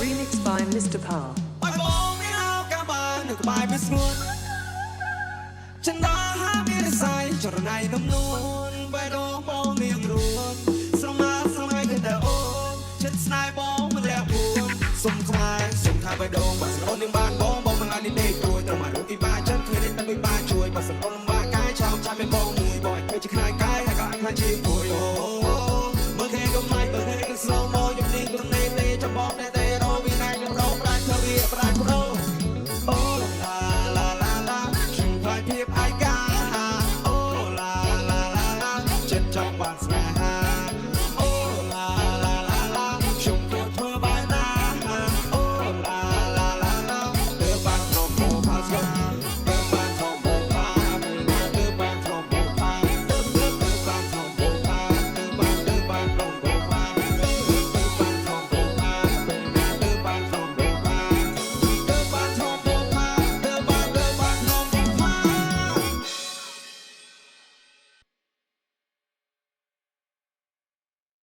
Remixed by Mr. Parr. ឲ្យបងមានឱកាសបាននៅក្បែរវាស្ងួនចិនដាហាមានរស័យចរណៃនំនួនបេះដូងបងមានរួនស្រមាស្រមៃគឺតែអូនចិត្តស្នេហ៍បងមិនលះពួនសុំខ្លាចសុំថាបេះដូងបើសិនអូននឹងបានបងមិនឲ្យនេះដេកព្រួយត្រូវមករូបទីបាចិត្តឃើញតែមិនបានជួយបើសិនអូនលំបាកកាយឆោមចាំមានបងមួយបងឲ្យជាខ្លាចកាយហើយក៏អាចខ្លាចជាព្រួយអូមើលគេក៏មិនមើលគេក៏ស្លោមកយប់នេះក៏មិនទេចាំបងតែរោវាណៃនឹងរោប្រាច់ទៅវាប្រាច់ប្រោអូឡាឡាឡាឡាខ្ញុំខ្លាចភាពឯកាអូឡាឡាឡាឡាចិត្តចង់បានស្នេ